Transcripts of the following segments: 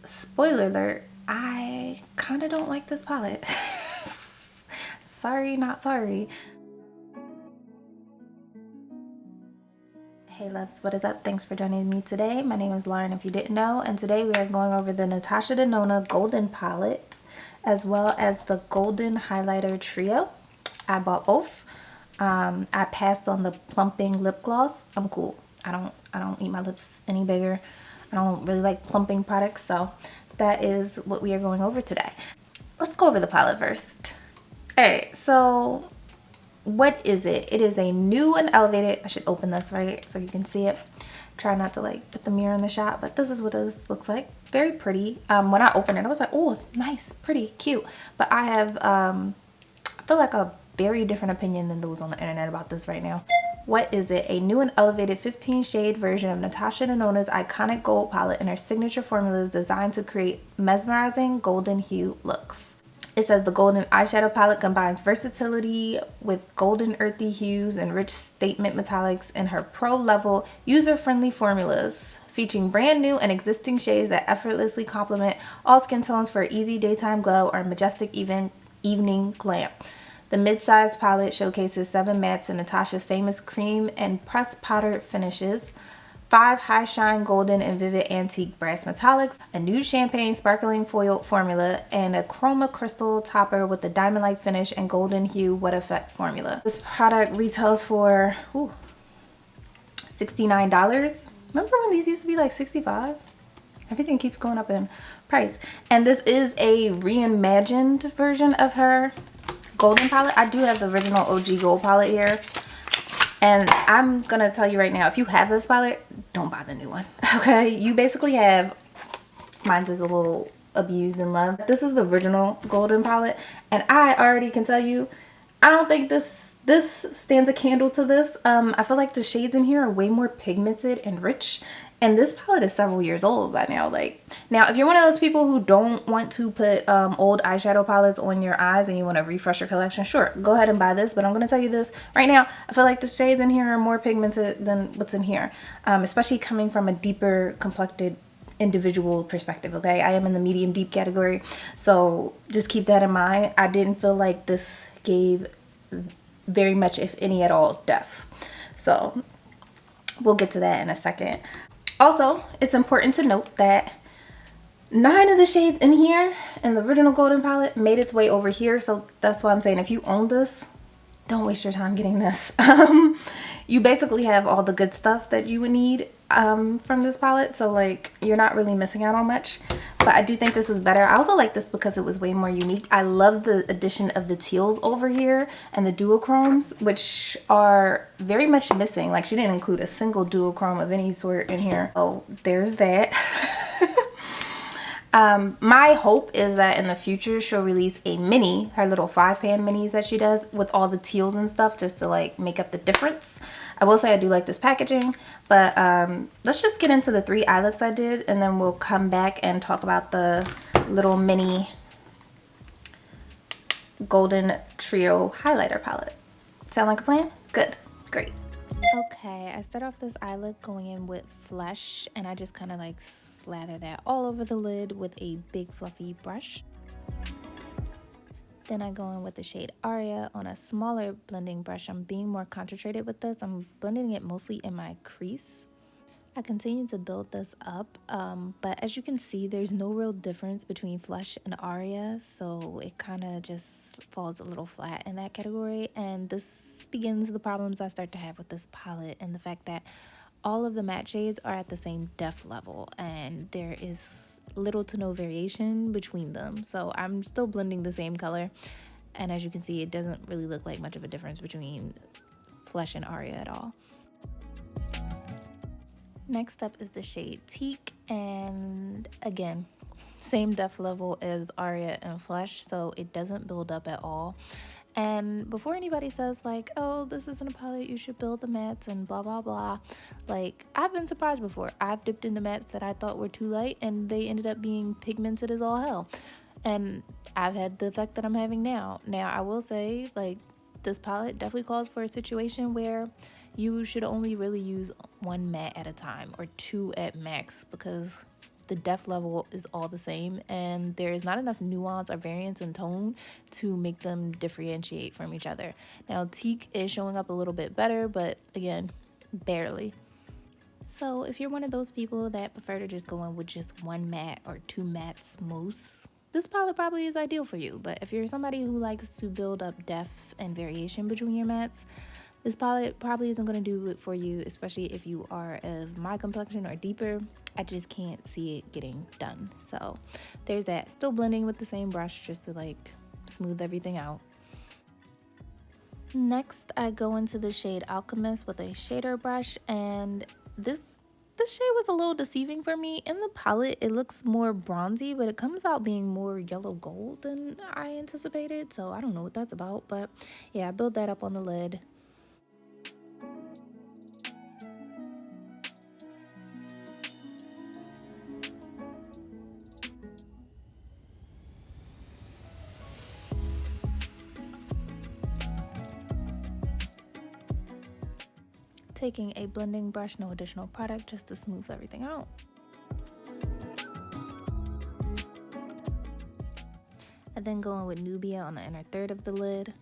spoiler alert, I kind of don't like this palette. Sorry, not sorry. Hey loves, what is up? Thanks for joining me today. My name is Lauren, if you didn't know, and today we are going over the Natasha Denona Golden Palette as well as the Golden Highlighter Trio. I bought both. I passed on the plumping lip gloss. I'm cool. I don't eat my lips any bigger. I don't really like plumping products, so that is what we are going over today. Let's go over the palette first. Alright, so what is it? It is a new and elevated, I should open this right so you can see it. Try not to like put the mirror in the shot, but this is what this looks like. Very pretty. When I opened it, I was like, oh, nice, pretty, cute. But I have, I feel like a very different opinion than those on the internet about this right now. What is it? A new and elevated 15 shade version of Natasha Denona's iconic gold palette and her signature formulas designed to create mesmerizing golden hue looks. It says the golden eyeshadow palette combines versatility with golden earthy hues and rich statement metallics in her pro-level user-friendly formulas, featuring brand new and existing shades that effortlessly complement all skin tones for easy daytime glow or majestic evening glam. The mid-size palette showcases 7 mattes in Natasha's famous cream and pressed powder finishes, 5 high shine golden and vivid antique brass metallics, a nude champagne sparkling foil formula, and a chroma crystal topper with a diamond-like finish and golden hue wet effect formula. This product retails for $69. Remember when these used to be like $65? Everything keeps going up in price. And this is a reimagined version of her golden palette. I do have the original OG gold palette here. And I'm gonna tell you right now, if you have this palette, don't buy the new one. Okay, you basically have, mine's is a little abused and loved. This is the original golden palette, and I already can tell you, I don't think this stands a candle to this. I feel like the shades in here are way more pigmented and rich. And this palette is several years old by now. Like, now, if you're one of those people who don't want to put old eyeshadow palettes on your eyes and you want to refresh your collection, sure, go ahead and buy this. But I'm going to tell you this right now. I feel like the shades in here are more pigmented than what's in here, especially coming from a deeper complected individual perspective. Okay, I am in the medium deep category, so just keep that in mind. I didn't feel like this gave very much, if any at all, depth. So we'll get to that in a second. Also, it's important to note that 9 of the shades in here in the original golden palette made its way over here. So that's why I'm saying if you own this, don't waste your time getting this. You basically have all the good stuff that you would need from this palette. So like, you're not really missing out on much. But I do think this was better. I also like this because it was way more unique. I love the addition of the teals over here and the duochromes, which are very much missing. Like, she didn't include a single duochrome of any sort in here. Oh, there's that. My hope is that in the future she'll release a mini, her little 5-pan minis that she does with all the teals and stuff, just to like make up the difference. I will say I do like this packaging, but let's just get into the 3 eye looks I did, and then we'll come back and talk about the little mini golden trio highlighter palette. Sound like a plan? Good, great. Okay, I start off this eye look going in with Flesh, and I just kind of like slather that all over the lid with a big fluffy brush. Then I go in with the shade Aria on a smaller blending brush. I'm being more concentrated with this. I'm blending it mostly in my crease. I continue to build this up, but as you can see, there's no real difference between Flesh and Aria, so it kind of just falls a little flat in that category. And this begins the problems I start to have with this palette, and the fact that all of the matte shades are at the same depth level and there is little to no variation between them. So I'm still blending the same color, and as you can see, it doesn't really look like much of a difference between Flesh and Aria at all. Next up is the shade Teak, and again, same depth level as Aria and Flesh, so it doesn't build up at all. And before anybody says like, oh, this isn't a palette, you should build the mattes and blah blah blah, like, I've been surprised before. I've dipped into mattes that I thought were too light and they ended up being pigmented as all hell, and I've had the effect that I'm having now. Now I will say, like, this palette definitely calls for a situation where you should only really use 1 matte at a time, or 2 at max, because the depth level is all the same, and there is not enough nuance or variance in tone to make them differentiate from each other. Now teak is showing up a little bit better, but again, barely. So if you're one of those people that prefer to just go in with just one matte or two mattes most, this palette probably is ideal for you. But if you're somebody who likes to build up depth and variation between your mattes, this palette probably isn't going to do it for you, especially if you are of my complexion or deeper. I just can't see it getting done. So there's that. Still blending with the same brush just to like smooth everything out. Next, I go into the shade Alchemist with a shader brush, and this shade was a little deceiving for me. In the palette, it looks more bronzy, but it comes out being more yellow gold than I anticipated. So I don't know what that's about, but yeah, I built that up on the lid. Taking a blending brush, no additional product, just to smooth everything out. And then going with Nubia on the inner third of the lid.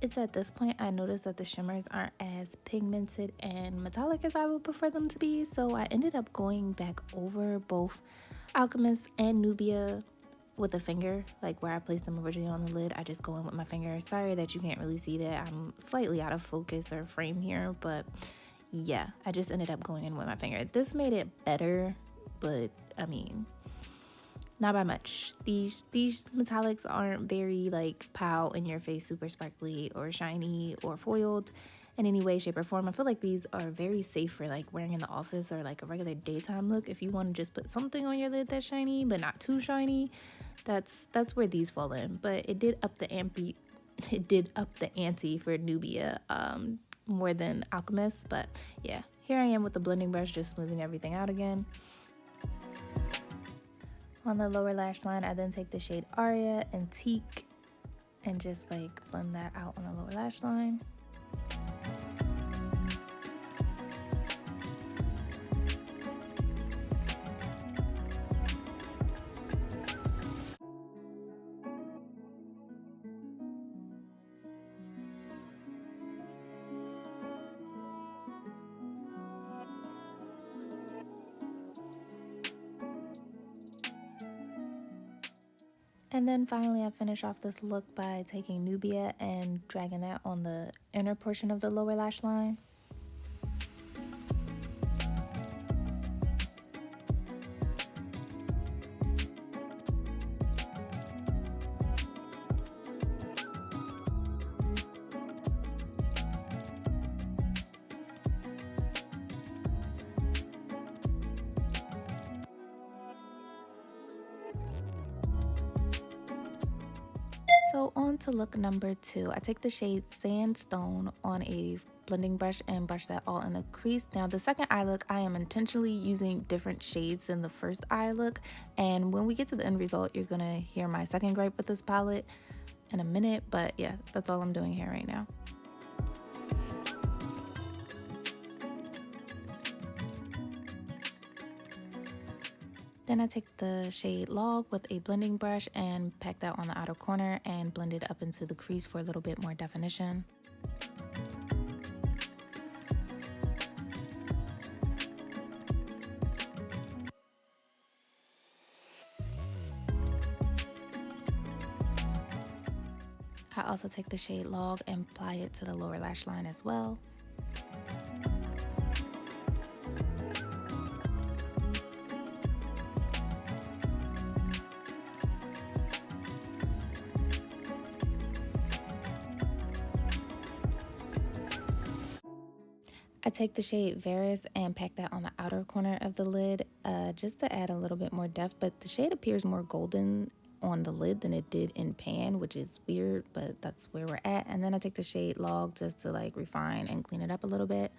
It's at this point I noticed that the shimmers aren't as pigmented and metallic as I would prefer them to be, so I ended up going back over both Alchemist and Nubia with a finger, like where I placed them originally on the lid. I just go in with my finger. Sorry that you can't really see that. I'm slightly out of focus or frame here, but yeah, I just ended up going in with my finger. This made it better, but I mean, not by much. These metallics aren't very like pow in your face, super sparkly or shiny or foiled in any way, shape, or form. I feel like these are very safe for like wearing in the office or like a regular daytime look. If you want to just put something on your lid that's shiny but not too shiny, that's where these fall in. But it did up the ante for Nubia more than Alchemist. But yeah, here I am with the blending brush, just smoothing everything out again. On the lower lash line, I then take the shade Aria and Teak and just like blend that out on the lower lash line. And then finally I finish off this look by taking Nubia and dragging that on the inner portion of the lower lash line. So on to look number 2. I take the shade Sandstone on a blending brush and brush that all in a crease. Now the second eye look, I am intentionally using different shades than the first eye look. And when we get to the end result, you're gonna hear my second gripe with this palette in a minute. But yeah, that's all I'm doing here right now. Then I take the shade Log with a blending brush and pack that on the outer corner and blend it up into the crease for a little bit more definition. I also take the shade Log and apply it to the lower lash line as well. I take the shade Varus and pack that on the outer corner of the lid just to add a little bit more depth, but the shade appears more golden on the lid than it did in pan, which is weird, but that's where we're at. And then I take the shade Log just to like refine and clean it up a little bit.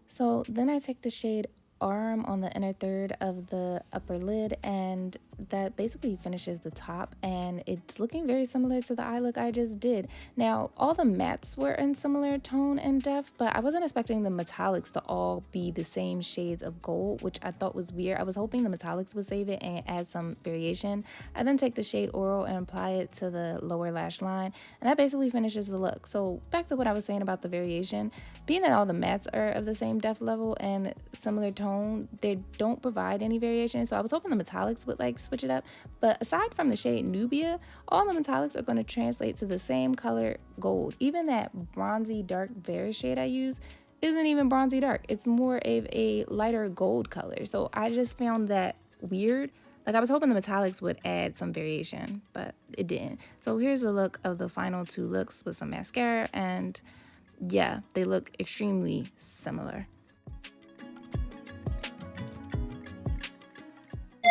So then I take the shade Arm on the inner third of the upper lid and that basically finishes the top, and it's looking very similar to the eye look I just did. Now, all the mattes were in similar tone and depth, but I wasn't expecting the metallics to all be the same shades of gold, which I thought was weird. I was hoping the metallics would save it and add some variation. I then take the shade Oral and apply it to the lower lash line, and that basically finishes the look. So back to what I was saying about the variation, being that all the mattes are of the same depth level and similar tone, they don't provide any variation. So I was hoping the metallics would like switch it up, but aside from the shade Nubia, all the metallics are going to translate to the same color gold. Even that bronzy dark Very shade I use isn't even bronzy dark, it's more of a lighter gold color. So I just found that weird. Like, I was hoping the metallics would add some variation, but it didn't. So here's a look of the final two looks with some mascara, and yeah, they look extremely similar.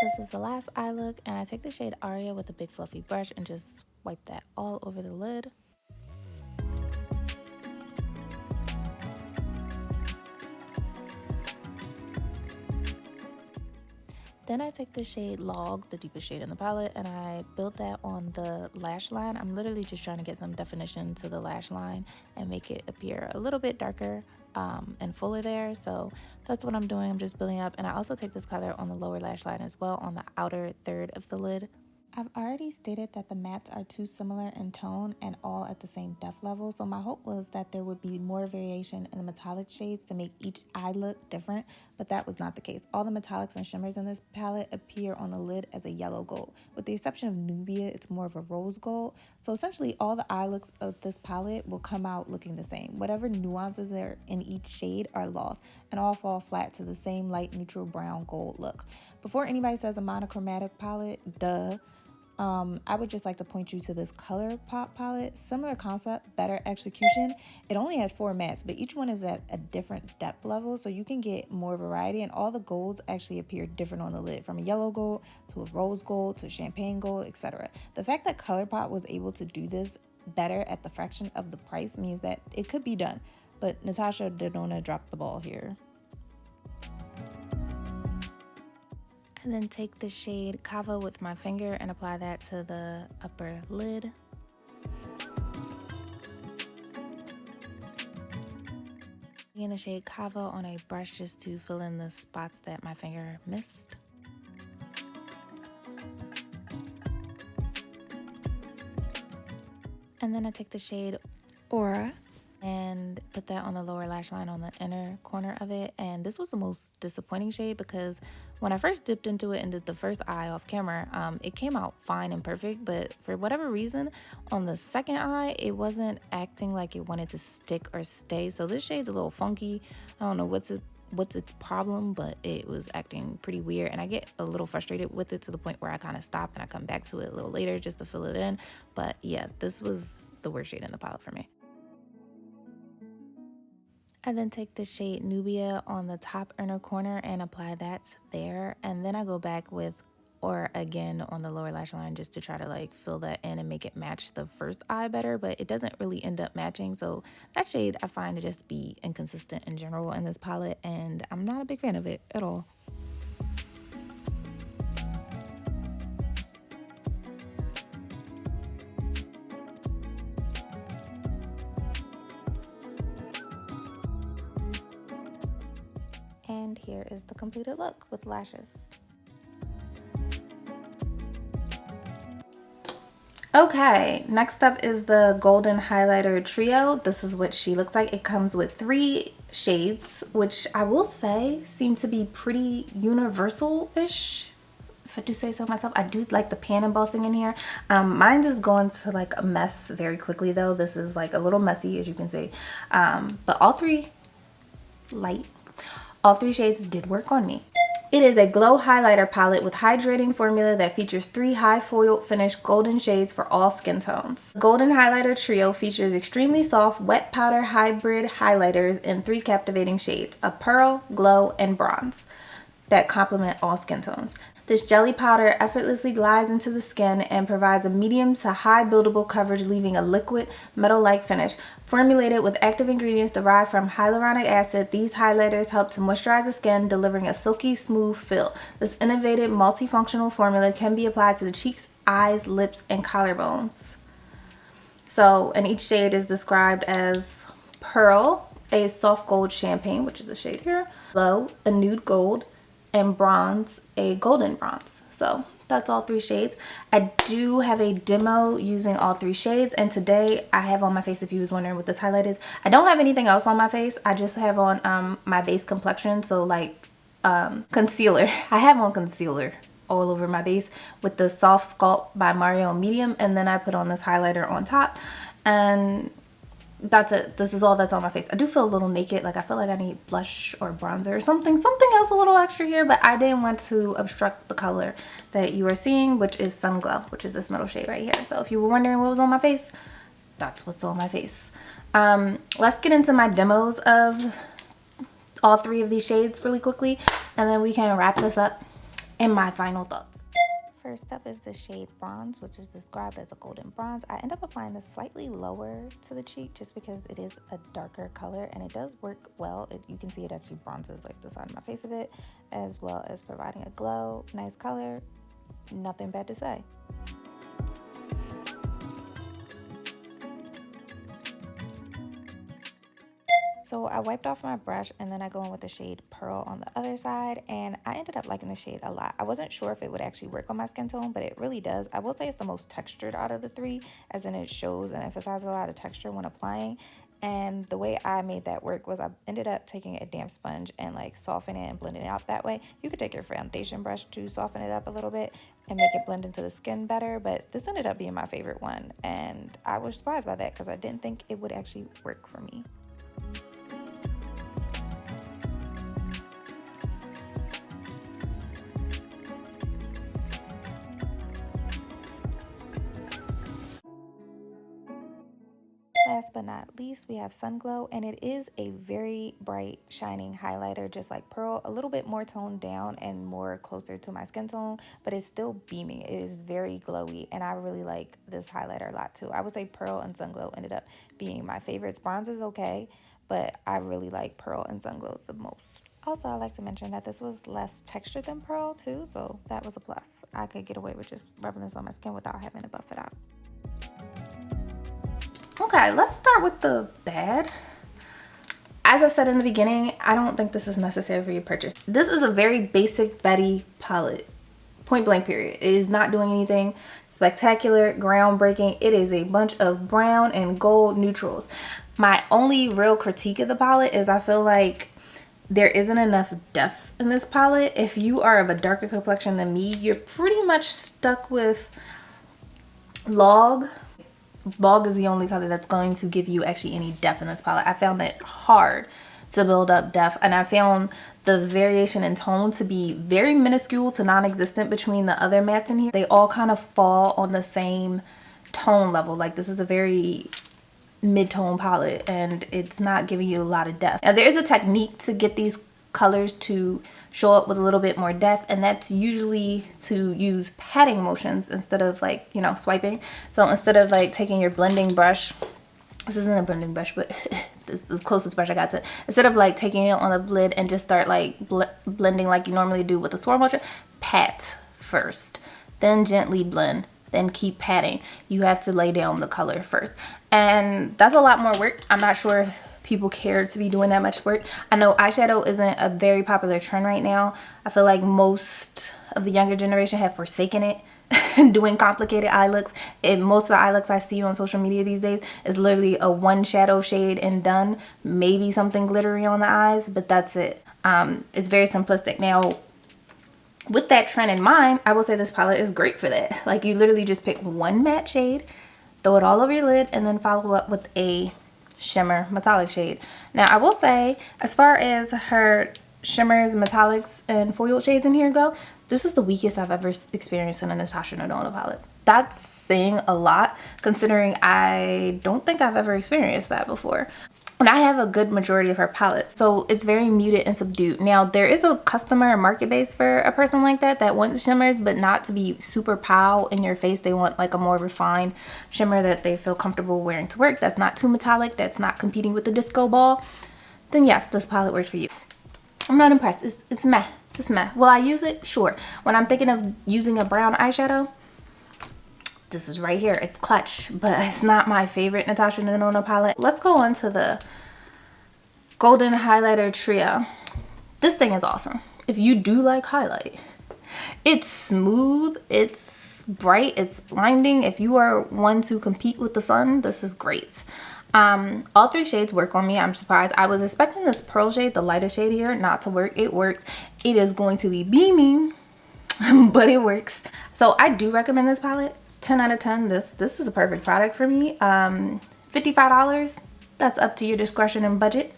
This is the last eye look, and I take the shade Aria with a big fluffy brush and just wipe that all over the lid. Then I take the shade Log, the deepest shade in the palette, and I build that on the lash line. I'm literally just trying to get some definition to the lash line and make it appear a little bit darker and fuller there. So that's what I'm doing. I'm just building up. And I also take this color on the lower lash line as well, on the outer third of the lid. I've already stated that the mattes are too similar in tone and all at the same depth level, so my hope was that there would be more variation in the metallic shades to make each eye look different, but that was not the case. All the metallics and shimmers in this palette appear on the lid as a yellow gold. With the exception of Nubia, it's more of a rose gold. So essentially all the eye looks of this palette will come out looking the same. Whatever nuances are in each shade are lost and all fall flat to the same light neutral brown gold look. Before anybody says a monochromatic palette, duh. I would just like to point you to this Color Pop palette. Similar concept, better execution. It only has 4 mattes, but each one is at a different depth level, so you can get more variety, and all the golds actually appear different on the lid, from a yellow gold to a rose gold to a champagne gold, etc. The fact that Color Pop was able to do this better at the fraction of the price means that it could be done, but Natasha Denona dropped the ball here. And then take the shade Kava with my finger and apply that to the upper lid. Taking the shade Kava on a brush just to fill in the spots that my finger missed. And then I take the shade Aura and put that on the lower lash line on the inner corner of it. And this was the most disappointing shade because when I first dipped into it and did the first eye off camera, it came out fine and perfect, but for whatever reason on the second eye it wasn't acting like it wanted to stick or stay. So this shade's a little funky. I don't know what's its problem, but it was acting pretty weird, and I get a little frustrated with it to the point where I kind of stop and I come back to it a little later just to fill it in. But yeah, this was the worst shade in the palette for me. I then take the shade Nubia on the top inner corner and apply that there, and then I go back with Aura again on the lower lash line just to try to like fill that in and make it match the first eye better, but it doesn't really end up matching. So that shade I find to just be inconsistent in general in this palette, and I'm not a big fan of it at all. And here is the completed look with lashes. Okay, next up is the Golden Highlighter Trio. This is what she looks like. It comes with 3 shades, which I will say seem to be pretty universal-ish, if I do say so myself. I do like the pan embossing in here. Mine is going to like a mess very quickly though. This is like a little messy, as you can see. But all 3 light. All 3 shades did work on me. It is a glow highlighter palette with hydrating formula that features 3 high foil finish golden shades for all skin tones. Golden Highlighter Trio features extremely soft wet powder hybrid highlighters in 3 captivating shades, a pearl, glow, and bronze, that complement all skin tones. This jelly powder effortlessly glides into the skin and provides a medium to high buildable coverage, leaving a liquid, metal-like finish. Formulated with active ingredients derived from hyaluronic acid, these highlighters help to moisturize the skin, delivering a silky smooth feel. This innovative multifunctional formula can be applied to the cheeks, eyes, lips, and collarbones. So, and each shade is described as Pearl, a soft gold champagne, which is the shade here, Glow, a nude gold, and Bronze, a golden bronze. So that's all 3 shades. I do have a demo using all 3 shades, and today I have on my face, if you was wondering what this highlight is, I don't have anything else on my face. I just have on my base complexion, so like concealer. I have on concealer all over my base with the Soft Sculpt by Mario Medium, and then I put on this highlighter on top, and that's it. This is all that's on my face. I do feel a little naked, like I feel like I need blush or bronzer or something else a little extra here, but I didn't want to obstruct the color that you are seeing, which is Sun Glow, which is this middle shade right here. So if you were wondering what was on my face, that's what's on my face. Let's get into my demos of all 3 of these shades really quickly, and then we can wrap this up in my final thoughts. First up is the shade Bronze, which is described as a golden bronze. I end up applying this slightly lower to the cheek just because it is a darker color, and it does work well. You can see it actually bronzes like the side of my face a bit, as well as providing a glow. Nice color, nothing bad to say. So I wiped off my brush, and then I go in with the shade Pearl on the other side, and I ended up liking the shade a lot. I wasn't sure if it would actually work on my skin tone, but it really does. I will say it's the most textured out of the 3, as in it shows and emphasizes a lot of texture when applying. And the way I made that work was I ended up taking a damp sponge and like softening it and blending it out that way. You could take your foundation brush to soften it up a little bit and make it blend into the skin better, but this ended up being my favorite one, and I was surprised by that because I didn't think it would actually work for me. Last but not least, we have Sun Glow, and it is a very bright, shining highlighter, just like Pearl, a little bit more toned down and more closer to my skin tone, but it's still beaming. It is very glowy, and I really like this highlighter a lot too. I would say Pearl and Sun Glow ended up being my favorites. Bronze is okay, but I really like Pearl and Sun Glow the most. Also, I like to mention that this was less textured than Pearl too, so that was a plus. I could get away with just rubbing this on my skin without having to buff it out. Okay, let's start with the bad. As I said in the beginning, I don't think this is necessary for your purchase. This is a very basic Betty palette. Point blank period. It is not doing anything spectacular, groundbreaking. It is a bunch of brown and gold neutrals. My only real critique of the palette is I feel like there isn't enough depth in this palette. If you are of a darker complexion than me, you're pretty much stuck with Log. Log is the only color that's going to give you actually any depth in this palette. I found it hard to build up depth, and I found the variation in tone to be very minuscule to non-existent between the other mattes in here. They all kind of fall on the same tone level. Like, this is a very mid-tone palette, and it's not giving you a lot of depth. Now, there is a technique to get these colors to show up with a little bit more depth, and that's usually to use patting motions instead of, like, you know, swiping. So instead of like taking your blending brush, this isn't a blending brush, but this is the closest brush I got to, instead of like taking it on the lid and just start like blending like you normally do with a swirl motion, pat first, then gently blend, then keep patting. You have to lay down the color first, and that's a lot more work. I'm not sure if people care to be doing that much work. I know eyeshadow isn't a very popular trend right now. I feel like most of the younger generation have forsaken it, doing complicated eye looks. And most of the eye looks I see on social media these days is literally a one shadow shade and done, maybe something glittery on the eyes, but that's it. It's very simplistic. Now, with that trend in mind, I will say this palette is great for that. Like, you literally just pick one matte shade, throw it all over your lid, and then follow up with a shimmer metallic shade. Now, I will say, as far as her shimmers, metallics, and foiled shades in here go, this is the weakest I've ever experienced in a Natasha Denona palette. That's saying a lot, considering I don't think I've ever experienced that before. And I have a good majority of her palettes, so it's very muted and subdued. Now, there is a customer market base for a person like that wants shimmers, but not to be super pow in your face. They want like a more refined shimmer that they feel comfortable wearing to work, that's not too metallic, that's not competing with the disco ball. Then yes, this palette works for you. I'm not impressed. It's meh. It's meh. Will I use it? Sure. When I'm thinking of using a brown eyeshadow, this is right here. It's clutch, but it's not my favorite Natasha Denona palette. Let's go on to the Golden Highlighter Trio. This thing is awesome. If you do like highlight, it's smooth, it's bright, it's blinding. If you are one to compete with the sun, this is great. All 3 shades work on me. I'm surprised. I was expecting this pearl shade, the lighter shade here, not to work. It works. It is going to be beaming, but it works. So I do recommend this palette. 10 out of 10. This is a perfect product for me. $55. That's up to your discretion and budget.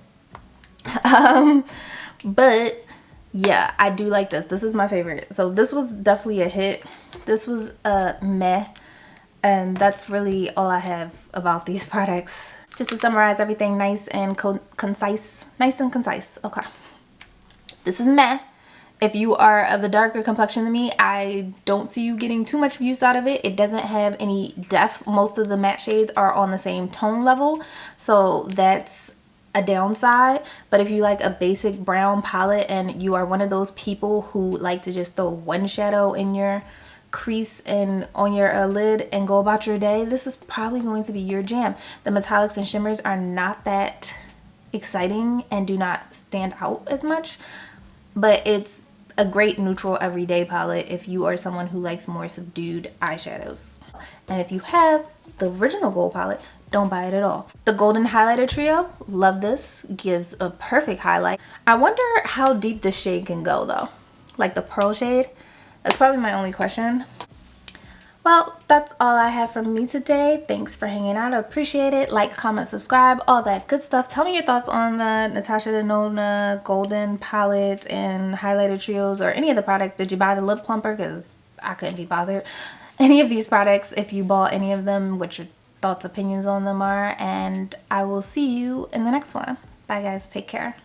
But yeah, I do like this. This is my favorite. So this was definitely a hit. This was a meh. And that's really all I have about these products. Just to summarize everything, nice and concise. Nice and concise. Okay. This is meh. If you are of a darker complexion than me, I don't see you getting too much use out of it. It doesn't have any depth. Most of the matte shades are on the same tone level, so that's a downside. But if you like a basic brown palette and you are one of those people who like to just throw one shadow in your crease and on your lid and go about your day, this is probably going to be your jam. The metallics and shimmers are not that exciting and do not stand out as much, but it's a great neutral everyday palette if you are someone who likes more subdued eyeshadows. And if you have the original gold palette, don't buy it at all. The Golden Highlighter Trio, love this. Gives a perfect highlight. I wonder how deep this shade can go though. Like the pearl shade. That's probably my only question. Well, that's all I have from me today. Thanks for hanging out. I appreciate it. Like, comment, subscribe, all that good stuff. Tell me your thoughts on the Natasha Denona Golden Palette and Highlighter Trios or any of the products. Did you buy the lip plumper? Because I couldn't be bothered. Any of these products, if you bought any of them, what your thoughts, opinions on them are. And I will see you in the next one. Bye guys. Take care.